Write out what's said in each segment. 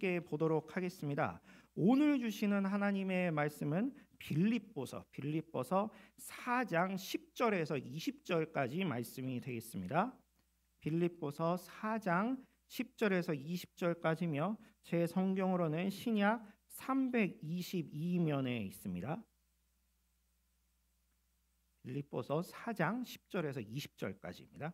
함께 보도록 하겠습니다. 오늘 주시는 하나님의 말씀은 빌립보서 4장 10절에서 20절까지 말씀이 되겠습니다. 빌립보서 4장 10절에서 20절까지며 제 성경으로는 신약 322면에 있습니다. 빌립보서 4장 10절에서 20절까지입니다.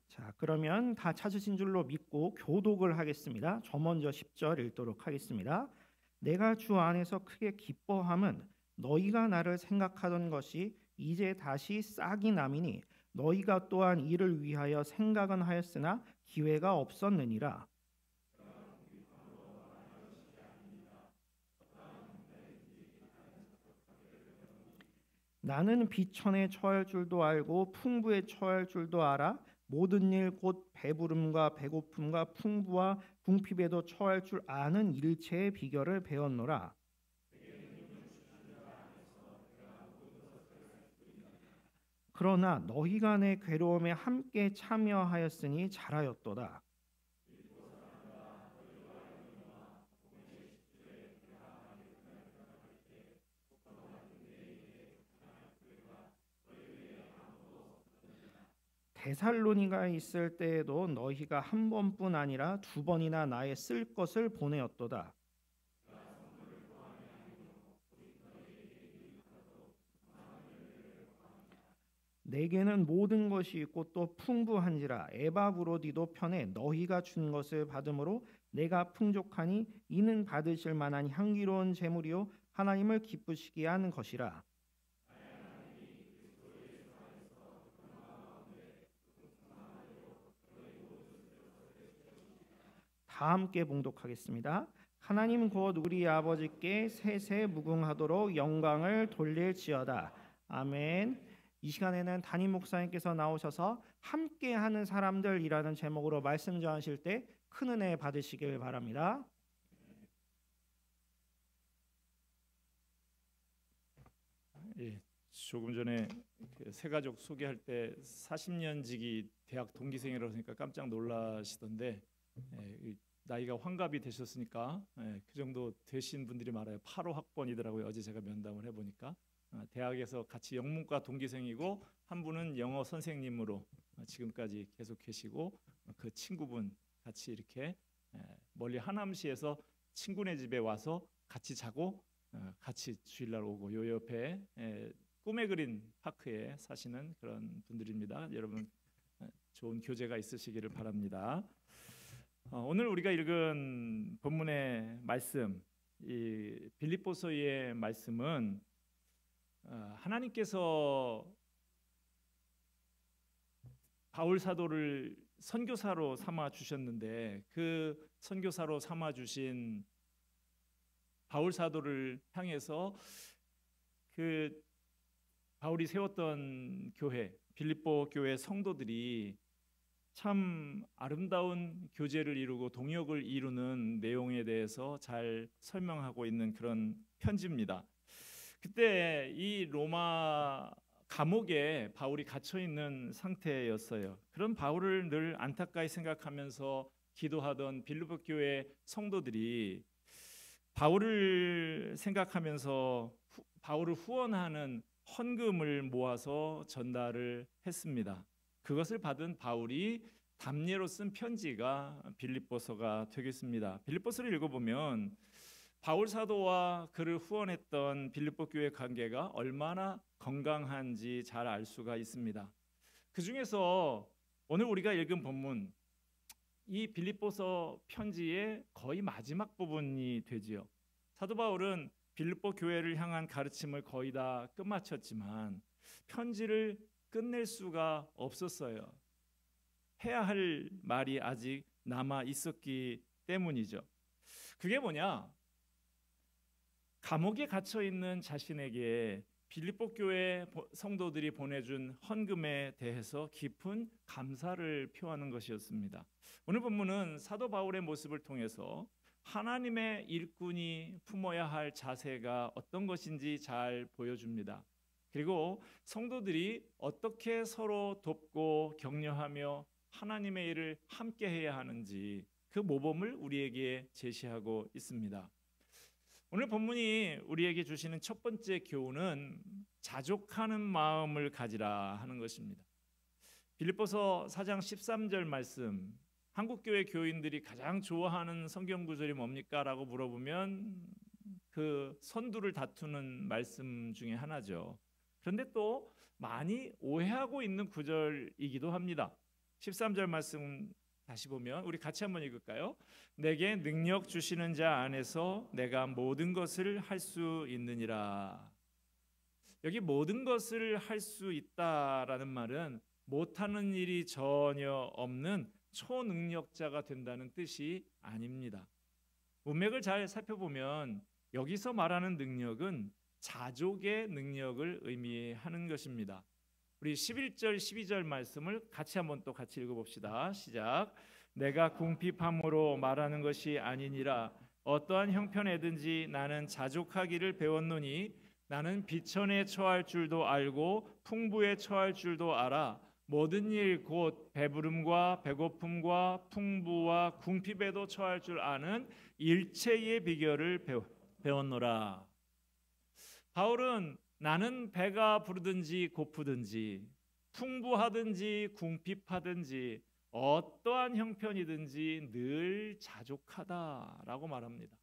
자, 그러면 다 찾으신 줄로 믿고 교독을 하겠습니다. 저 먼저 10절 읽도록 하겠습니다. 내가 주 안에서 크게 기뻐함은 너희가 나를 생각하던 것이 이제 다시 싹이 남이니 너희가 또한 이를 위하여 생각은 하였으나 기회가 없었느니라. 나는 비천에 처할 줄도 알고 풍부에 처할 줄도 알아 모든 일 곧 배부름과 배고픔과 풍부와 궁핍에도 처할 줄 아는 일체의 비결을 배웠노라. 그러나 너희가 내 괴로움에 함께 참여하였으니 잘하였도다. 데살로니가에 있을 때에도 너희가 한 번뿐 아니라 두 번이나 나의 쓸 것을 보내었도다. 내게는 모든 것이 있고 또 풍부한지라 에바브로디도 편에 너희가 준 것을 받음으로 내가 풍족하니 이는 받으실 만한 향기로운 제물이요 하나님을 기쁘시게 하는 것이라. 다 함께 봉독하겠습니다. 하나님 곧 우리 아버지께 세세 무궁하도록 영광을 돌릴지어다. 아멘. 이 시간에는 담임 목사님께서 나오셔서 함께하는 사람들이라는 제목으로 말씀 전하실 때 큰 은혜 받으시길 바랍니다. 예, 조금 전에 새가족 소개할 때 40년 지기 대학 동기생이라고 하니까 깜짝 놀라시던데 나이가 환갑이 되셨으니까 그 정도 되신 분들이 많아요. 8호 학번이더라고요. 어제 제가 면담을 해보니까 대학에서 같이 영문과 동기생이고 한 분은 영어 선생님으로 지금까지 계속 계시고 그 친구분 같이 이렇게 멀리 하남시에서 친구네 집에 와서 같이 자고 같이 주일날 오고 요 옆에 꿈에 그린 파크에 사시는 그런 분들입니다. 여러분 좋은 교제가 있으시기를 바랍니다. 오늘 우리가 읽은 본문의 말씀, 이 빌립보서의 말씀은 하나님께서 바울 사도를 선교사로 삼아 주셨는데 그 선교사로 삼아 주신 바울 사도를 향해서 그 바울이 세웠던 교회, 빌립보 교회 성도들이 참 아름다운 교제를 이루고 동역을 이루는 내용에 대해서 잘 설명하고 있는 그런 편지입니다. 그때 이 로마 감옥에 바울이 갇혀 있는 상태였어요. 그런 바울을 늘 안타까이 생각하면서 기도하던 빌립보 교회 성도들이 바울을 생각하면서 바울을 후원하는 헌금을 모아서 전달을 했습니다. 그것을 받은 바울이 답례로 쓴 편지가 빌립보서가 되겠습니다. 빌립보서를 읽어보면 바울 사도와 그를 후원했던 빌립보 교회 관계가 얼마나 건강한지 잘 알 수가 있습니다. 그 중에서 오늘 우리가 읽은 본문, 이 빌립보서 편지의 거의 마지막 부분이 되지요. 사도 바울은 빌립보 교회를 향한 가르침을 거의 다 끝마쳤지만 편지를 끝낼 수가 없었어요. 해야 할 말이 아직 남아 있었기 때문이죠. 그게 뭐냐? 감옥에 갇혀 있는 자신에게 빌립보 교회 성도들이 보내준 헌금에 대해서 깊은 감사를 표하는 것이었습니다. 오늘 본문은 사도 바울의 모습을 통해서 하나님의 일꾼이 품어야 할 자세가 어떤 것인지 잘 보여줍니다. 그리고 성도들이 어떻게 서로 돕고 격려하며 하나님의 일을 함께 해야 하는지 그 모범을 우리에게 제시하고 있습니다. 오늘 본문이 우리에게 주시는 첫 번째 교훈은 자족하는 마음을 가지라 하는 것입니다. 빌립보서 4장 13절 말씀, 한국교회 교인들이 가장 좋아하는 성경 구절이 뭡니까? 라고 물어보면 그 선두를 다투는 말씀 중에 하나죠. 그런데 또 많이 오해하고 있는 구절이기도 합니다. 13절 말씀 다시 보면 우리 같이 한번 읽을까요? 내게 능력 주시는 자 안에서 내가 모든 것을 할 수 있느니라. 여기 모든 것을 할 수 있다라는 말은 못하는 일이 전혀 없는 초능력자가 된다는 뜻이 아닙니다. 문맥을 잘 살펴보면 여기서 말하는 능력은 자족의 능력을 의미하는 것입니다. 우리 11절 12절 말씀을 같이 한번 또 같이 읽어봅시다. 시작. 내가 궁핍함으로 말하는 것이 아니니라. 어떠한 형편에든지 나는 자족하기를 배웠노니 나는 비천에 처할 줄도 알고 풍부에 처할 줄도 알아. 모든 일 곧 배부름과 배고픔과 풍부와 궁핍에도 처할 줄 아는 일체의 비결을 배웠노라. 바울은 나는 배가 부르든지 고프든지 풍부하든지 궁핍하든지 어떠한 형편이든지 늘 자족하다라고 말합니다.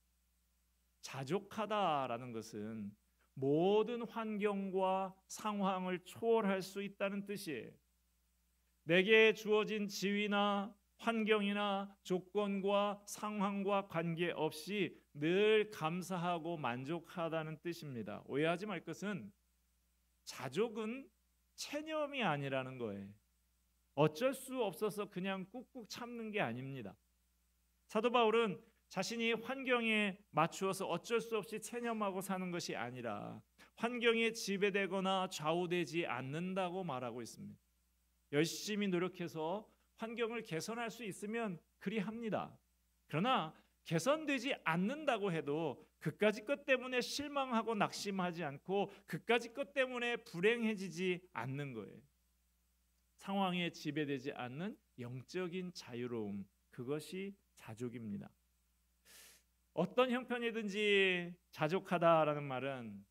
자족하다라는 것은 모든 환경과 상황을 초월할 수 있다는 뜻이에요. 내게 주어진 지위나 환경이나 조건과 상황과 관계없이 늘 감사하고 만족하다는 뜻입니다. 오해하지 말 것은 자족은 체념이 아니라는 거예요. 어쩔 수 없어서 그냥 꾹꾹 참는 게 아닙니다. 사도 바울은 자신이 환경에 맞추어서 어쩔 수 없이 체념하고 사는 것이 아니라 환경에 지배되거나 좌우되지 않는다고 말하고 있습니다. 열심히 노력해서 환경을 개선할 수 있으면 그리합니다. 그러나 개선되지 않는다고 해도 그까짓 것 때문에 실망하고 낙심하지 않고 그까짓 것 때문에 불행해지지 않는 거예요. 상황에 지배되지 않는 영적인 자유로움, 그것이 자족입니다. 어떤 형편이든지 자족하다라는 말은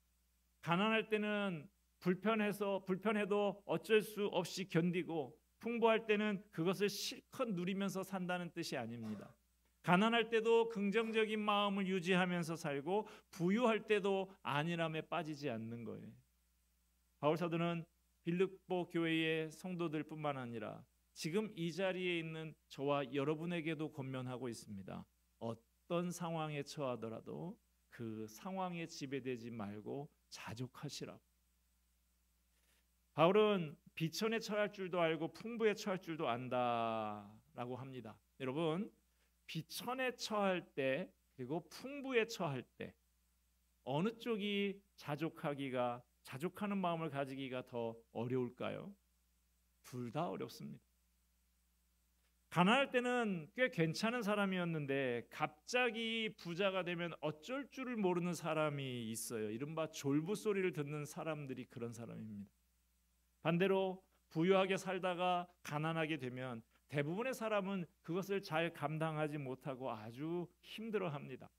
가난할 때는 불편해도 어쩔 수 없이 견디고 풍부할 때는 그것을 실컷 누리면서 산다는 뜻이 아닙니다. 가난할 때도 긍정적인 마음을 유지하면서 살고 부유할 때도 안일함에 빠지지 않는 거예요. 바울 사도는 빌립보 교회의 성도들뿐만 아니라 지금 이 자리에 있는 저와 여러분에게도 권면하고 있습니다. 어떤 상황에 처하더라도 그 상황에 지배되지 말고 자족하시라고. 바울은 비천에 처할 줄도 알고 풍부에 처할 줄도 안다라고 합니다. 여러분, 비천에 처할 때 그리고 풍부에 처할 때 어느 쪽이 자족하는 마음을 가지기가 더 어려울까요? 둘 다 어렵습니다. 가난할 때는 꽤 괜찮은 사람이었는데 갑자기 부자가 되면 어쩔 줄을 모르는 사람이 있어요. 이른바 졸부 소리를 듣는 사람들이 그런 사람입니다. 반대로 부유하게 살다가 가난하게 되면 대부분의 사람은 그것을 잘 감당하지 못하고 아주 힘들어합니다.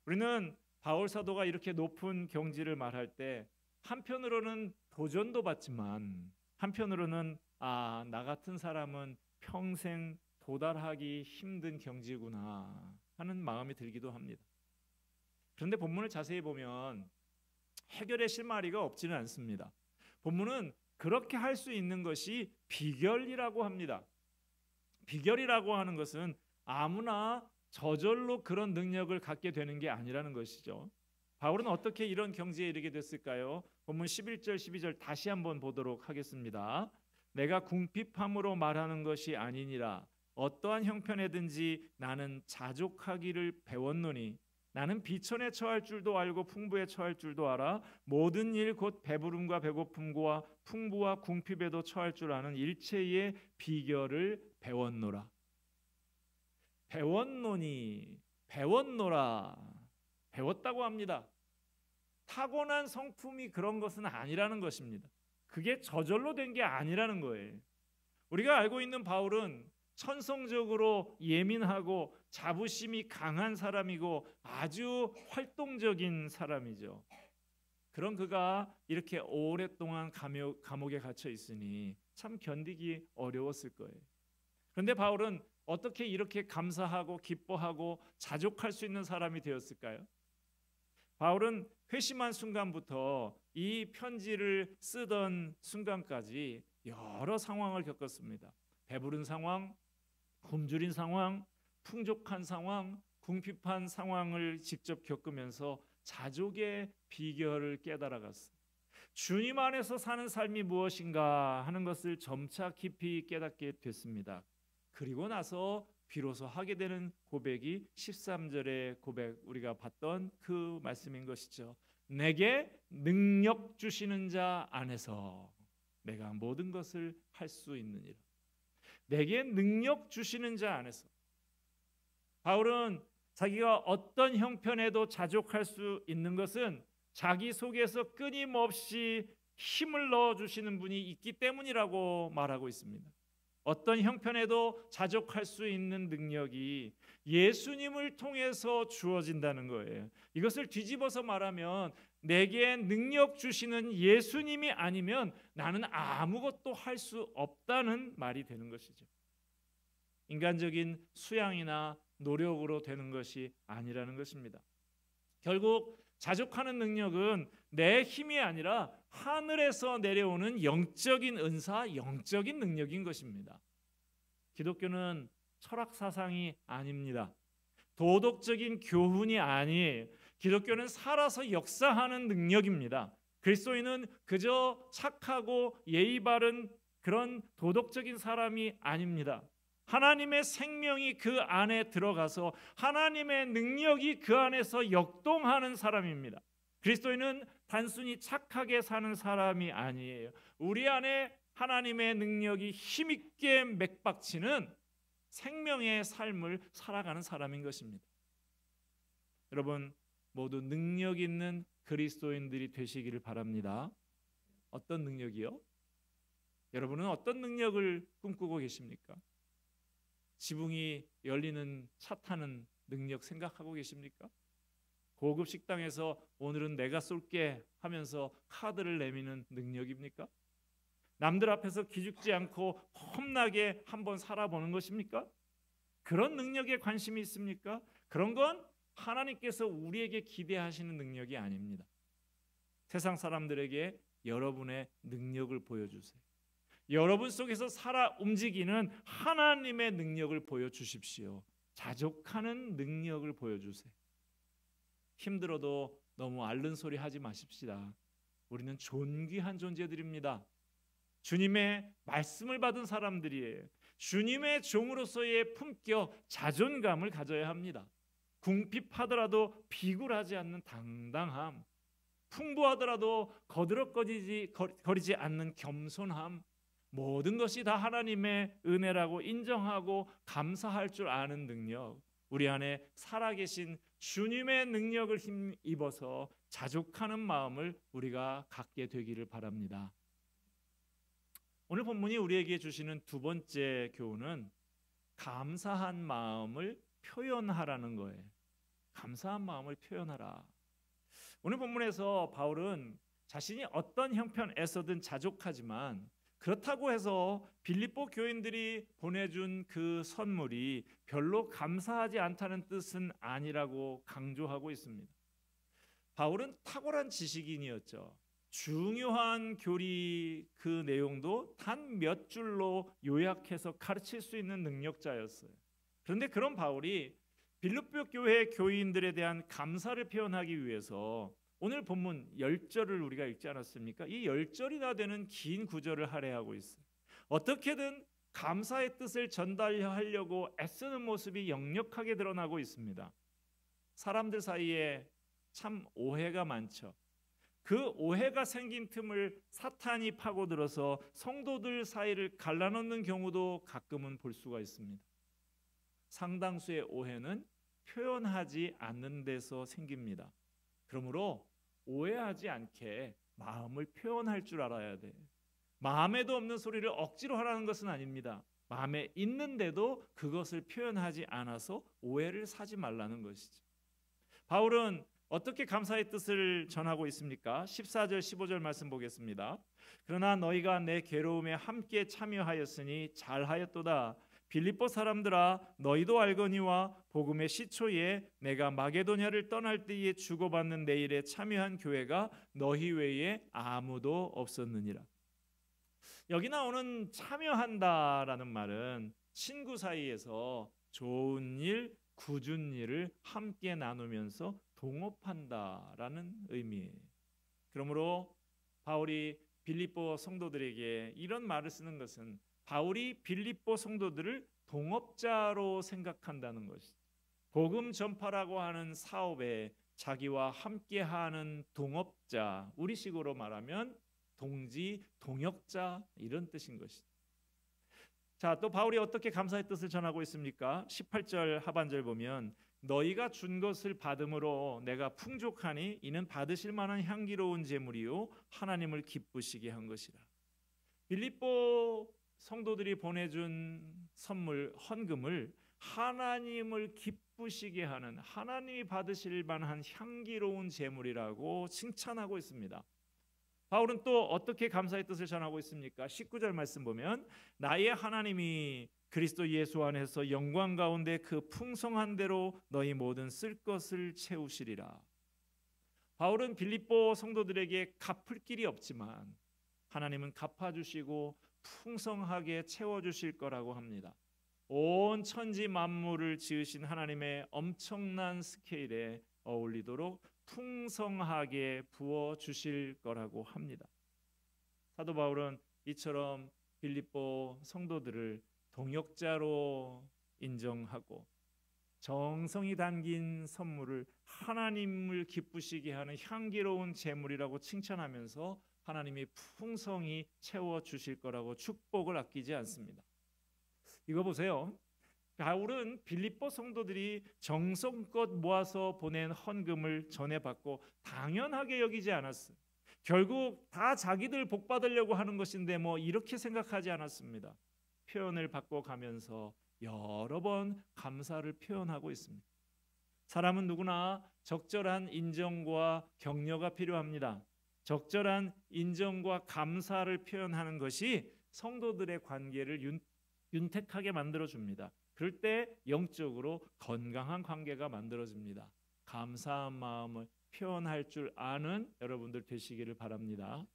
우리는 바울 사도가 이렇게 높은 경지를 말할 때 한편으로는 도전도 받지만 한편으로는 나 같은 사람은 평생 도달하기 힘든 경지구나 하는 마음이 들기도 합니다. 그런데 본문을 자세히 보면 해결의 실마리가 없지는 않습니다. 본문은 그렇게 할 수 있는 것이 비결이라고 합니다. 비결이라고 하는 것은 아무나 저절로 그런 능력을 갖게 되는 게 아니라는 것이죠. 바울은 어떻게 이런 경지에 이르게 됐을까요? 본문 11절 12절 다시 한번 보도록 하겠습니다. 내가 궁핍함으로 말하는 것이 아니니라. 어떠한 형편에든지 나는 자족하기를 배웠노니 나는 비천에 처할 줄도 알고 풍부에 처할 줄도 알아. 모든 일 곧 배부름과 배고픔과 풍부와 궁핍에도 처할 줄 아는 일체의 비결을 배웠노라. 배웠노라. 배웠다고 합니다. 타고난 성품이 그런 것은 아니라는 것입니다. 그게 저절로 된 게 아니라는 거예요. 우리가 알고 있는 바울은 천성적으로 예민하고 자부심이 강한 사람이고 아주 활동적인 사람이죠. 그런 그가 이렇게 오랫동안 감옥에 갇혀 있으니 참 견디기 어려웠을 거예요. 그런데 바울은 어떻게 이렇게 감사하고 기뻐하고 자족할 수 있는 사람이 되었을까요? 바울은 회심한 순간부터 이 편지를 쓰던 순간까지 여러 상황을 겪었습니다. 배부른 상황, 굶주린 상황, 풍족한 상황, 궁핍한 상황을 직접 겪으면서 자족의 비결을 깨달아갔어요. 주님 안에서 사는 삶이 무엇인가 하는 것을 점차 깊이 깨닫게 됐습니다. 그리고 나서 비로소 하게 되는 고백이 13절의 고백, 우리가 봤던 그 말씀인 것이죠. 내게 능력 주시는 자 안에서 내가 모든 것을 할 수 있느니라. 내게 능력 주시는 자 안에서. 바울은 자기가 어떤 형편에도 자족할 수 있는 것은 자기 속에서 끊임없이 힘을 넣어주시는 분이 있기 때문이라고 말하고 있습니다. 어떤 형편에도 자족할 수 있는 능력이 예수님을 통해서 주어진다는 거예요. 이것을 뒤집어서 말하면 내게 능력 주시는 예수님이 아니면 나는 아무것도 할 수 없다는 말이 되는 것이죠. 인간적인 수양이나 노력으로 되는 것이 아니라는 것입니다. 결국 자족하는 능력은 내 힘이 아니라 하늘에서 내려오는 영적인 은사, 영적인 능력인 것입니다. 기독교는 철학 사상이 아닙니다. 도덕적인 교훈이 아니에요. 기독교는 살아서 역사하는 능력입니다. 그리스도인은 그저 착하고 예의 바른 그런 도덕적인 사람이 아닙니다. 하나님의 생명이 그 안에 들어가서 하나님의 능력이 그 안에서 역동하는 사람입니다. 그리스도인은 단순히 착하게 사는 사람이 아니에요. 우리 안에 하나님의 능력이 힘있게 맥박치는 생명의 삶을 살아가는 사람인 것입니다. 여러분 모두 능력 있는 그리스도인들이 되시기를 바랍니다. 어떤 능력이요? 여러분은 어떤 능력을 꿈꾸고 계십니까? 지붕이 열리는 차 타는 능력 생각하고 계십니까? 고급 식당에서 오늘은 내가 쏠게 하면서 카드를 내미는 능력입니까? 남들 앞에서 기죽지 않고 험나게 한번 살아보는 것입니까? 그런 능력에 관심이 있습니까? 그런 건 하나님께서 우리에게 기대하시는 능력이 아닙니다. 세상 사람들에게 여러분의 능력을 보여주세요. 여러분 속에서 살아 움직이는 하나님의 능력을 보여주십시오. 자족하는 능력을 보여주세요. 힘들어도 너무 앓는 소리 하지 마십시다. 우리는 존귀한 존재들입니다. 주님의 말씀을 받은 사람들이에요. 주님의 종으로서의 품격, 자존감을 가져야 합니다. 궁핍하더라도 비굴하지 않는 당당함, 풍부하더라도 거리지 않는 겸손함, 모든 것이 다 하나님의 은혜라고 인정하고 감사할 줄 아는 능력, 우리 안에 살아계신 주님의 능력을 힘입어서 자족하는 마음을 우리가 갖게 되기를 바랍니다. 오늘 본문이 우리에게 주시는 두 번째 교훈은 감사한 마음을 표현하라는 거예요. 감사한 마음을 표현하라. 오늘 본문에서 바울은 자신이 어떤 형편에서든 자족하지만 그렇다고 해서 빌립보 교인들이 보내준 그 선물이 별로 감사하지 않다는 뜻은 아니라고 강조하고 있습니다. 바울은 탁월한 지식인이었죠. 중요한 교리 그 내용도 단 몇 줄로 요약해서 가르칠 수 있는 능력자였어요. 그런데 그런 바울이 빌립보 교회 교인들에 대한 감사를 표현하기 위해서 오늘 본문 10절을 우리가 읽지 않았습니까? 이 10절이나 되는 긴 구절을 할애하고 있어요. 어떻게든 감사의 뜻을 전달하려고 애쓰는 모습이 역력하게 드러나고 있습니다. 사람들 사이에 참 오해가 많죠. 그 오해가 생긴 틈을 사탄이 파고들어서 성도들 사이를 갈라놓는 경우도 가끔은 볼 수가 있습니다. 상당수의 오해는 표현하지 않는 데서 생깁니다. 그러므로 오해하지 않게 마음을 표현할 줄 알아야 돼. 마음에도 없는 소리를 억지로 하라는 것은 아닙니다. 마음에 있는데도 그것을 표현하지 않아서 오해를 사지 말라는 것이죠. 바울은 어떻게 감사의 뜻을 전하고 있습니까? 14절 15절 말씀 보겠습니다. 그러나 너희가 내 괴로움에 함께 참여하였으니 잘하였도다. 빌립보 사람들아, 너희도 알거니와 복음의 시초에 내가 마게도냐를 떠날 때에 주고받는 내 일에 참여한 교회가 너희 외에 아무도 없었느니라. 여기 나오는 참여한다라는 말은 친구 사이에서 좋은 일, 굳은 일을 함께 나누면서 동업한다라는 의미예요. 그러므로 바울이 빌립보 성도들에게 이런 말을 쓰는 것은 바울이 빌립보 성도들을 동업자로 생각한다는 것이죠. 복음 전파라고 하는 사업에 자기와 함께하는 동업자, 우리식으로 말하면 동지, 동역자 이런 뜻인 것이죠. 자, 또 바울이 어떻게 감사의 뜻을 전하고 있습니까? 18절 하반절 보면 너희가 준 것을 받음으로 내가 풍족하니 이는 받으실 만한 향기로운 제물이요 하나님을 기쁘시게 한 것이라. 빌립보 성도들이 보내준 선물 헌금을 하나님을 기쁘시게 하는, 하나님이 받으실 만한 향기로운 제물이라고 칭찬하고 있습니다. 바울은 또 어떻게 감사의 뜻을 전하고 있습니까? 19절 말씀 보면 나의 하나님이 그리스도 예수 안에서 영광 가운데 그 풍성한 대로 너희 모든 쓸 것을 채우시리라. 바울은 빌립보 성도들에게 갚을 길이 없지만 하나님은 갚아주시고 풍성하게 채워주실 거라고 합니다. 온 천지 만물을 지으신 하나님의 엄청난 스케일에 어울리도록 풍성하게 부어주실 거라고 합니다. 사도 바울은 이처럼 빌립보 성도들을 동역자로 인정하고 정성이 담긴 선물을 하나님을 기쁘시게 하는 향기로운 제물이라고 칭찬하면서 하나님이 풍성히 채워주실 거라고 축복을 아끼지 않습니다. 이거 보세요. 바울은 빌립보 성도들이 정성껏 모아서 보낸 헌금을 전해받고 당연하게 여기지 않았어요. 결국 다 자기들 복 받으려고 하는 것인데 뭐 이렇게 생각하지 않았습니다. 표현을 바꿔가면서 여러 번 감사를 표현하고 있습니다. 사람은 누구나 적절한 인정과 격려가 필요합니다. 적절한 인정과 감사를 표현하는 것이 성도들의 관계를 윤택하게 만들어줍니다. 그럴 때 영적으로 건강한 관계가 만들어집니다. 감사한 마음을 표현할 줄 아는 여러분들 되시기를 바랍니다.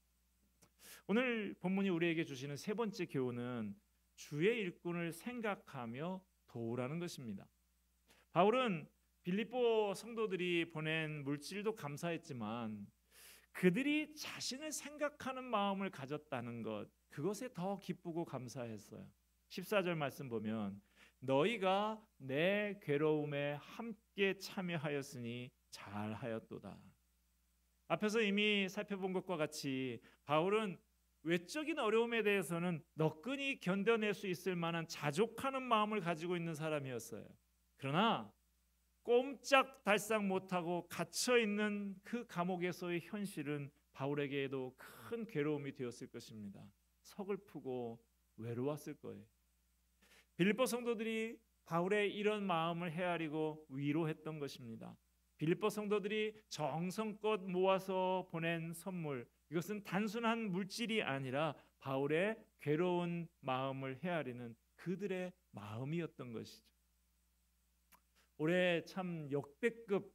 오늘 본문이 우리에게 주시는 세 번째 교훈은 주의 일꾼을 생각하며 도우라는 것입니다. 바울은 빌립보 성도들이 보낸 물질도 감사했지만 그들이 자신을 생각하는 마음을 가졌다는 것, 그것에 더 기쁘고 감사했어요. 14절 말씀 보면 너희가 내 괴로움에 함께 참여하였으니 잘하였도다. 앞에서 이미 살펴본 것과 같이 바울은 외적인 어려움에 대해서는 너끈히 견뎌낼 수 있을 만한 자족하는 마음을 가지고 있는 사람이었어요. 그러나 꼼짝달싹 못하고 갇혀있는 그 감옥에서의 현실은 바울에게도 큰 괴로움이 되었을 것입니다. 서글프고 외로웠을 거예요. 빌립보 성도들이 바울의 이런 마음을 헤아리고 위로했던 것입니다. 빌립보 성도들이 정성껏 모아서 보낸 선물, 이것은 단순한 물질이 아니라 바울의 괴로운 마음을 헤아리는 그들의 마음이었던 것이죠. 올해 참 역대급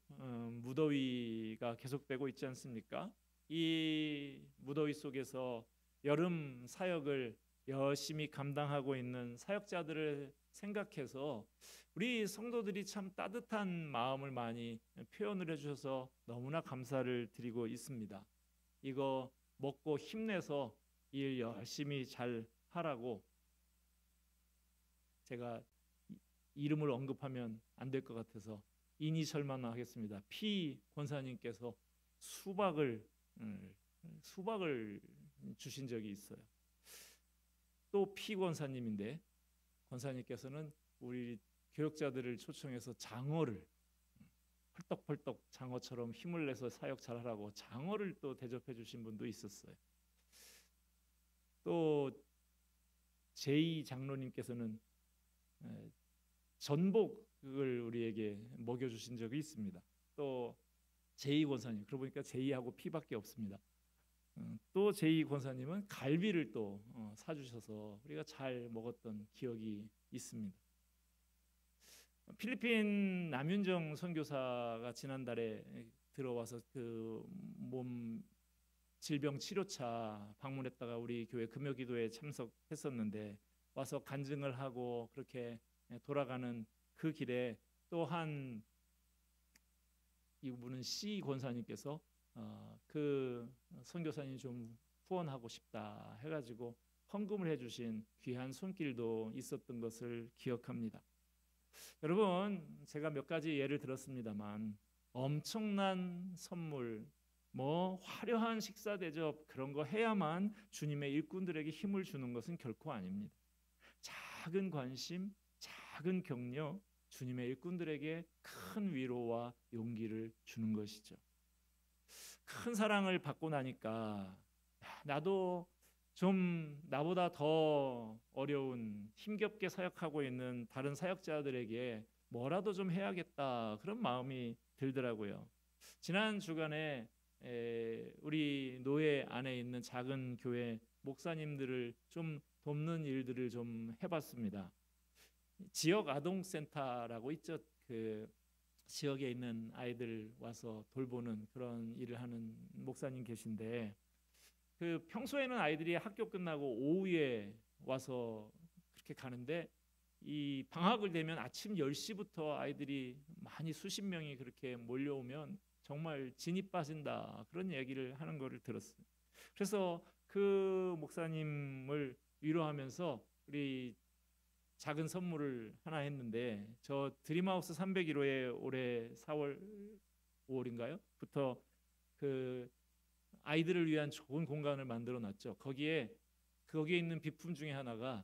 무더위가 계속되고 있지 않습니까? 이 무더위 속에서 여름 사역을 열심히 감당하고 있는 사역자들을 생각해서 우리 성도들이 참 따뜻한 마음을 많이 표현을 해주셔서 너무나 감사를 드리고 있습니다. 이거 먹고 힘내서 일 열심히 잘 하라고, 제가 이름을 언급하면 안 될 것 같아서 이니셜만 하겠습니다. 피 권사님께서 수박을 주신 적이 있어요. 또 피 권사님인데 권사님께서는 우리 교역자들을 초청해서 장어를 펄떡펄떡 장어처럼 힘을 내서 사역 잘하라고 장어를 또 대접해 주신 분도 있었어요. 또 제2 장로님께서는 전복을 우리에게 먹여주신 적이 있습니다. 또 제2 권사님, 그러고 보니까 제2하고 P밖에 없습니다. 또 제2 권사님은 갈비를 또 사주셔서 우리가 잘 먹었던 기억이 있습니다. 필리핀 남윤정 선교사가 지난달에 들어와서 그 몸 질병 치료차 방문했다가 우리 교회 금요기도에 참석했었는데 와서 간증을 하고 그렇게 돌아가는 그 길에 또한 이분은 C 권사님께서 그 선교사님 좀 후원하고 싶다 해가지고 헌금을 해주신 귀한 손길도 있었던 것을 기억합니다. 여러분, 제가 몇 가지 예를 들었습니다만 엄청난 선물, 뭐 화려한 식사 대접 그런 거 해야만 주님의 일꾼들에게 힘을 주는 것은 결코 아닙니다. 작은 관심, 작은 격려, 주님의 일꾼들에게 큰 위로와 용기를 주는 것이죠. 큰 사랑을 받고 나니까 나도 좀 나보다 더 어려운 힘겹게 사역하고 있는 다른 사역자들에게 뭐라도 좀 해야겠다 그런 마음이 들더라고요. 지난 주간에 우리 노예 안에 있는 작은 교회 목사님들을 좀 돕는 일들을 좀 해봤습니다. 지역 아동센터라고 있죠. 그 지역에 있는 아이들 와서 돌보는 그런 일을 하는 목사님 계신데 그 평소에는 아이들이 학교 끝나고 오후에 와서 그렇게 가는데 이 방학을 되면 아침 10시부터 아이들이 많이 수십 명이 그렇게 몰려오면 정말 진이 빠진다 그런 얘기를 하는 거를 들었어요. 그래서 그 목사님을 위로하면서 우리 작은 선물을 하나 했는데 저 드림하우스 301호에 올해 4월 5월인가요? 부터 그 아이들을 위한 좋은 공간을 만들어 놨죠. 거기에 있는 비품 중에 하나가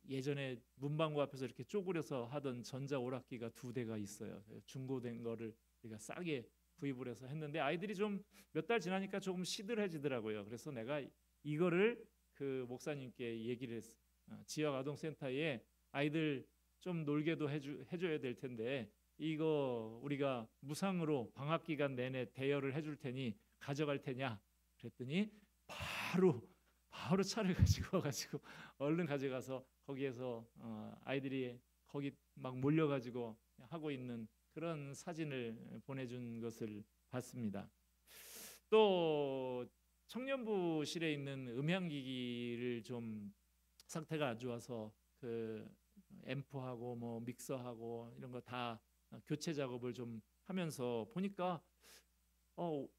예전에 문방구 앞에서 이렇게 쪼그려서 하던 전자 오락기가 2대가 있어요. 중고된 거를 우리가 싸게 구입을 해서 했는데 아이들이 좀 몇 달 지나니까 조금 시들해지더라고요. 그래서 내가 이거를 그 목사님께 얘기를 했어요. 지역 아동센터에 아이들 좀 놀게도 해줘야 될 텐데 이거 우리가 무상으로 방학 기간 내내 대여를 해줄 테니 가져갈 테냐 그랬더니 바로 차를 가지고 와가지고 얼른 가져가서 거기에서 아이들이 거기 막 몰려가지고 하고 있는 그런 사진을 보내준 것을 봤습니다. 또 청년부실에 있는 음향기기를 좀 상태가 안 좋아서 그 앰프하고 뭐 믹서하고 이런 거 다 교체 작업을 좀 하면서 보니까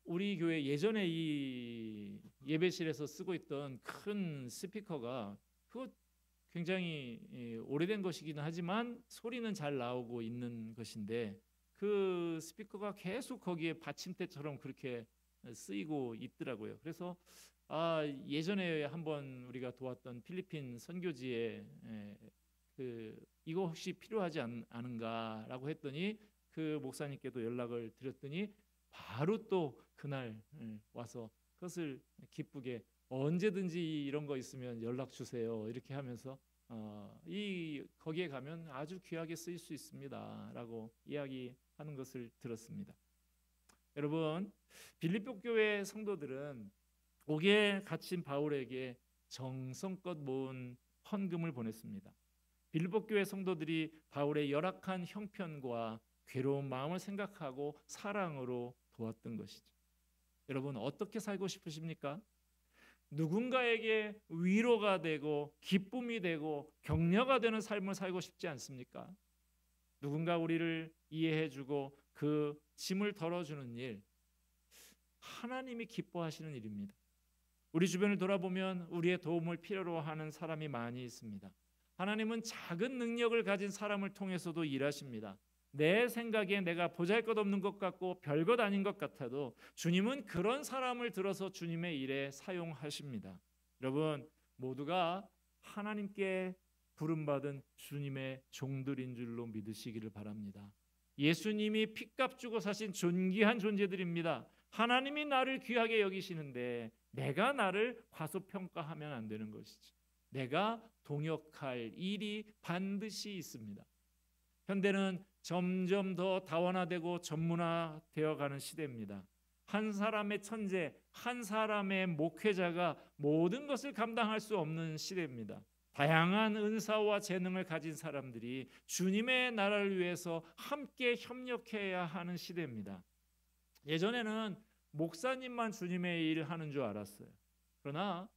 우리 교회 예전에 이 예배실에서 쓰고 있던 큰 스피커가 그거 굉장히 오래된 것이기는 하지만 소리는 잘 나오고 있는 것인데 그 스피커가 계속 거기에 받침대처럼 그렇게 쓰이고 있더라고요. 그래서 예전에 한번 우리가 도왔던 필리핀 선교지에 이거 혹시 필요하지 않은가라고 했더니 그 목사님께도 연락을 드렸더니 바로 또 그날 와서 그것을 기쁘게 언제든지 이런 거 있으면 연락 주세요 이렇게 하면서 거기에 가면 아주 귀하게 쓰일 수 있습니다라고 이야기하는 것을 들었습니다. 여러분, 빌립보 교회 성도들은 옥에 갇힌 바울에게 정성껏 모은 헌금을 보냈습니다. 빌립보 교회 성도들이 바울의 열악한 형편과 괴로운 마음을 생각하고 사랑으로 도왔던 것이죠. 여러분, 어떻게 살고 싶으십니까? 누군가에게 위로가 되고 기쁨이 되고 격려가 되는 삶을 살고 싶지 않습니까? 누군가 우리를 이해해주고 그 짐을 덜어주는 일, 하나님이 기뻐하시는 일입니다. 우리 주변을 돌아보면 우리의 도움을 필요로 하는 사람이 많이 있습니다. 하나님은 작은 능력을 가진 사람을 통해서도 일하십니다. 내 생각에 내가 보잘것없는 것 같고 별것 아닌 것 같아도 주님은 그런 사람을 들어서 주님의 일에 사용하십니다. 여러분, 모두가 하나님께 부름받은 주님의 종들인 줄로 믿으시기를 바랍니다. 예수님이 핏값 주고 사신 존귀한 존재들입니다. 하나님이 나를 귀하게 여기시는데 내가 나를 과소평가하면 안 되는 것이지. 내가 동역할 일이 반드시 있습니다. 현대는 점점 더 다원화되고 전문화되어 가는 시대입니다. 한 사람의 천재, 한 사람의 목회자가 모든 것을 감당할 수 없는 시대입니다. 다양한 은사와 재능을 가진 사람들이 주님의 나라를 위해서 함께 협력해야 하는 시대입니다. 예전에는 목사님만 주님의 일을 하는 줄 알았어요. 그러나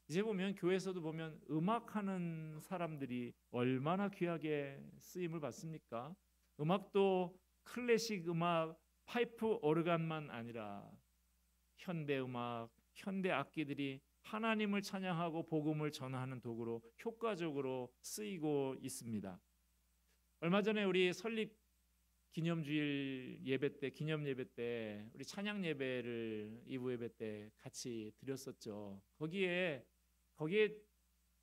이제 보면 교회에서도 보면 음악하는 사람들이 얼마나 귀하게 쓰임을 받습니까? 음악도 클래식 음악, 파이프 오르간만 아니라 현대 음악, 현대 악기들이 하나님을 찬양하고 복음을 전하는 도구로 효과적으로 쓰이고 있습니다. 얼마 전에 우리 설립 기념주일 예배 때, 기념 예배 때 우리 찬양 예배를 2부 예배 때 같이 드렸었죠. 거기에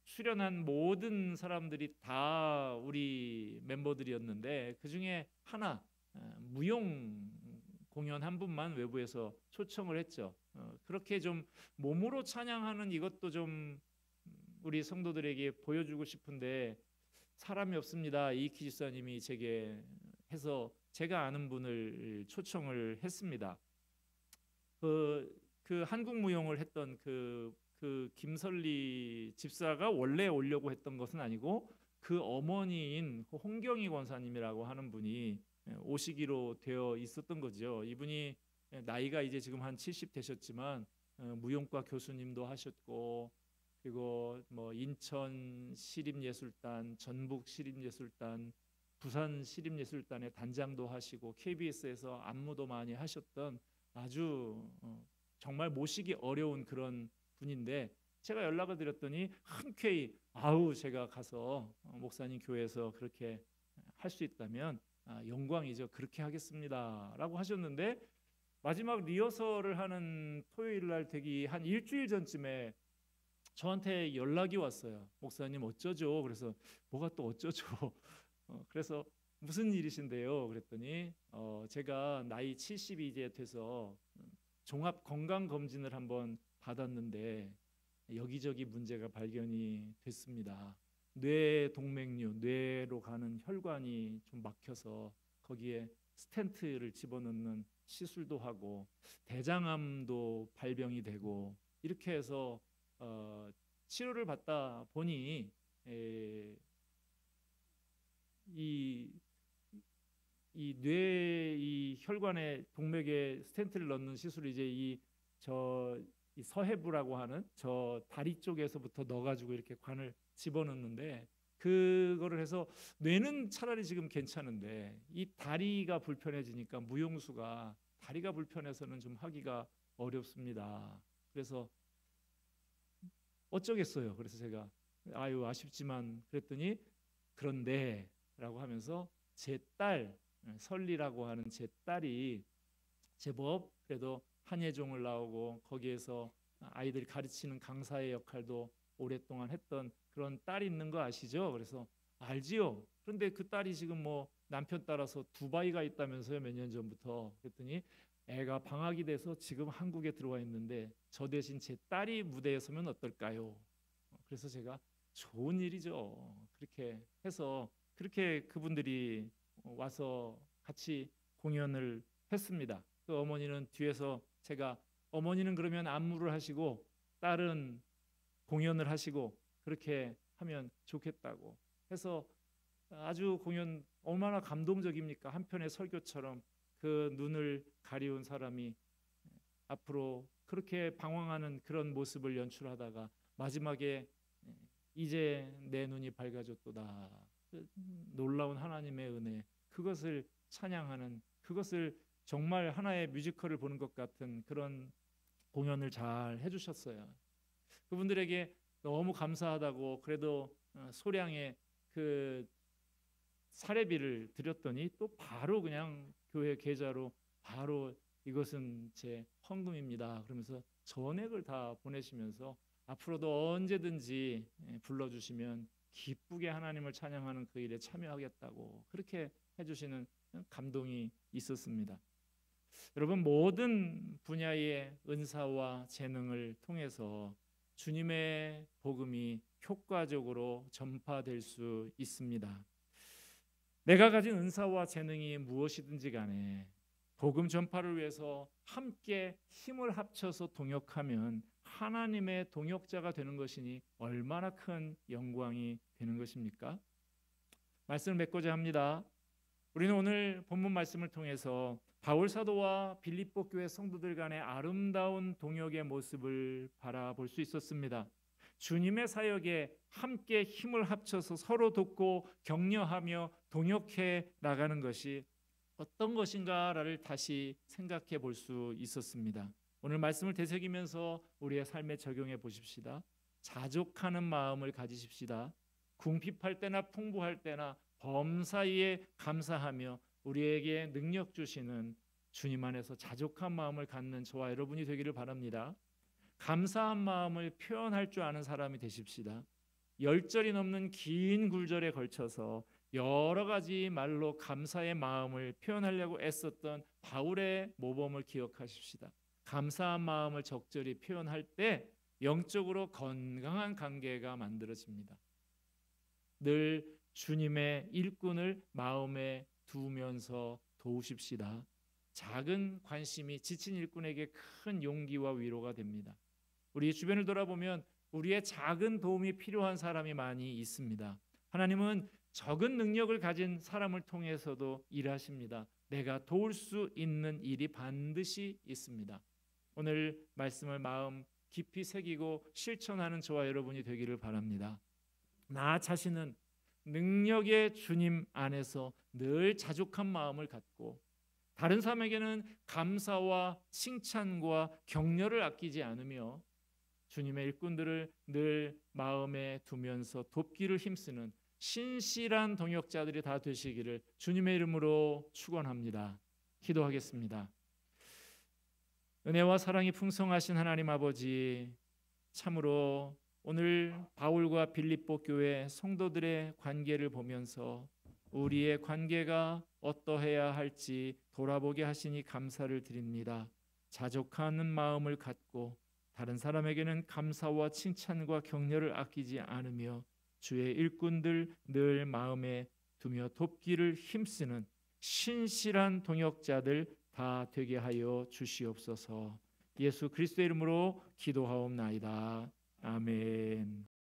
출연한 모든 사람들이 다 우리 멤버들이었는데 그 중에 하나 무용 공연 한 분만 외부에서 초청을 했죠. 그렇게 좀 몸으로 찬양하는 이것도 좀 우리 성도들에게 보여주고 싶은데 사람이 없습니다. 이익희 집사님이 제게 해서 제가 아는 분을 초청을 했습니다. 그 한국 무용을 했던 그 김설리 집사가 원래 오려고 했던 것은 아니고 그 어머니인 홍경희 권사님이라고 하는 분이 오시기로 되어 있었던 거죠. 이분이 나이가 이제 지금 한 70 되셨지만 무용과 교수님도 하셨고 그리고 뭐 인천 시립예술단, 전북 시립예술단, 부산 시립예술단의 단장도 하시고 KBS에서 안무도 많이 하셨던 아주 정말 모시기 어려운 그런 분인데 제가 연락을 드렸더니 흔쾌히 제가 가서 목사님 교회에서 그렇게 할 수 있다면 영광이죠. 그렇게 하겠습니다라고 하셨는데 마지막 리허설을 하는 토요일 날 되기 한 일주일 전쯤에 저한테 연락이 왔어요. 목사님 어쩌죠? 그래서 뭐가 또 어쩌죠? 그래서 무슨 일이신데요? 그랬더니 제가 나이 70이 이제 돼서 종합 건강 검진을 한번 받았는데 여기저기 문제가 발견이 됐습니다. 뇌 동맥류, 뇌로 가는 혈관이 좀 막혀서 거기에 스텐트를 집어넣는 시술도 하고 대장암도 발병이 되고 이렇게 해서 치료를 받다 보니 이 뇌 이 혈관에 동맥에 스텐트를 넣는 시술이 이제 이 서해부라고 하는 저 다리 쪽에서부터 넣어가지고 이렇게 관을 집어넣는데 그거를 해서 뇌는 차라리 지금 괜찮은데 이 다리가 불편해지니까 무용수가 다리가 불편해서는 좀 하기가 어렵습니다. 그래서 어쩌겠어요. 그래서 제가 아쉽지만 그랬더니 그런데라고 하면서 제 딸 설리라고 하는 제 딸이 제법 그래도 한예종을 나오고 거기에서 아이들 가르치는 강사의 역할도 오랫동안 했던 그런 딸이 있는 거 아시죠? 그래서 알지요. 그런데 그 딸이 지금 뭐 남편 따라서 두바이가 있다면서요. 몇 년 전부터. 그랬더니 애가 방학이 돼서 지금 한국에 들어와 있는데 저 대신 제 딸이 무대에 서면 어떨까요? 그래서 제가 좋은 일이죠. 그렇게 해서 그렇게 그분들이 와서 같이 공연을 했습니다. 그 어머니는 뒤에서 제가 어머니는 그러면 안무를 하시고 딸은 공연을 하시고 그렇게 하면 좋겠다고 해서 아주 공연 얼마나 감동적입니까? 한편의 설교처럼 그 눈을 가리운 사람이 앞으로 그렇게 방황하는 그런 모습을 연출하다가 마지막에 이제 내 눈이 밝아졌도다. 놀라운 하나님의 은혜 그것을 찬양하는 그것을 정말 하나의 뮤지컬을 보는 것 같은 그런 공연을 잘 해주셨어요. 그분들에게 너무 감사하다고 그래도 소량의 그 사례비를 드렸더니 또 바로 그냥 교회 계좌로 바로 이것은 제 헌금입니다. 그러면서 전액을 다 보내시면서 앞으로도 언제든지 불러주시면 기쁘게 하나님을 찬양하는 그 일에 참여하겠다고 그렇게 해주시는 감동이 있었습니다. 여러분, 모든 분야의 은사와 재능을 통해서 주님의 복음이 효과적으로 전파될 수 있습니다. 내가 가진 은사와 재능이 무엇이든지 간에 복음 전파를 위해서 함께 힘을 합쳐서 동역하면 하나님의 동역자가 되는 것이니 얼마나 큰 영광이 되는 것입니까? 말씀을 맺고자 합니다. 우리는 오늘 본문 말씀을 통해서 바울 사도와 빌립보 교회 성도들 간의 아름다운 동역의 모습을 바라볼 수 있었습니다. 주님의 사역에 함께 힘을 합쳐서 서로 돕고 격려하며 동역해 나가는 것이 어떤 것인가를 다시 생각해 볼 수 있었습니다. 오늘 말씀을 되새기면서 우리의 삶에 적용해 보십시다. 자족하는 마음을 가지십시다. 궁핍할 때나 풍부할 때나 범사에 감사하며 우리에게 능력 주시는 주님 안에서 자족한 마음을 갖는 저와 여러분이 되기를 바랍니다. 감사한 마음을 표현할 줄 아는 사람이 되십시다. 10절이 넘는 긴 구절에 걸쳐서 여러 가지 말로 감사의 마음을 표현하려고 애썼던 바울의 모범을 기억하십시다. 감사한 마음을 적절히 표현할 때 영적으로 건강한 관계가 만들어집니다. 늘 주님의 일꾼을 마음에 두면서 도우십시다. 작은 관심이 지친 일꾼에게 큰 용기와 위로가 됩니다. 우리 주변을 돌아보면 우리의 작은 도움이 필요한 사람이 많이 있습니다. 하나님은 적은 능력을 가진 사람을 통해서도 일하십니다. 내가 도울 수 있는 일이 반드시 있습니다. 오늘 말씀을 마음 깊이 새기고 실천하는 저와 여러분이 되기를 바랍니다. 나 자신은 능력의 주님 안에서 늘 자족한 마음을 갖고 다른 사람에게는 감사와 칭찬과 격려를 아끼지 않으며 주님의 일꾼들을 늘 마음에 두면서 돕기를 힘쓰는 신실한 동역자들이 다 되시기를 주님의 이름으로 축원합니다. 기도하겠습니다. 은혜와 사랑이 풍성하신 하나님 아버지, 참으로 오늘 바울과 빌립보 교회 성도들의 관계를 보면서 우리의 관계가 어떠해야 할지 돌아보게 하시니 감사를 드립니다. 자족하는 마음을 갖고 다른 사람에게는 감사와 칭찬과 격려를 아끼지 않으며 주의 일꾼들 늘 마음에 두며 돕기를 힘쓰는 신실한 동역자들 다 되게 하여 주시옵소서. 예수 그리스도의 이름으로 기도하옵나이다. 아멘.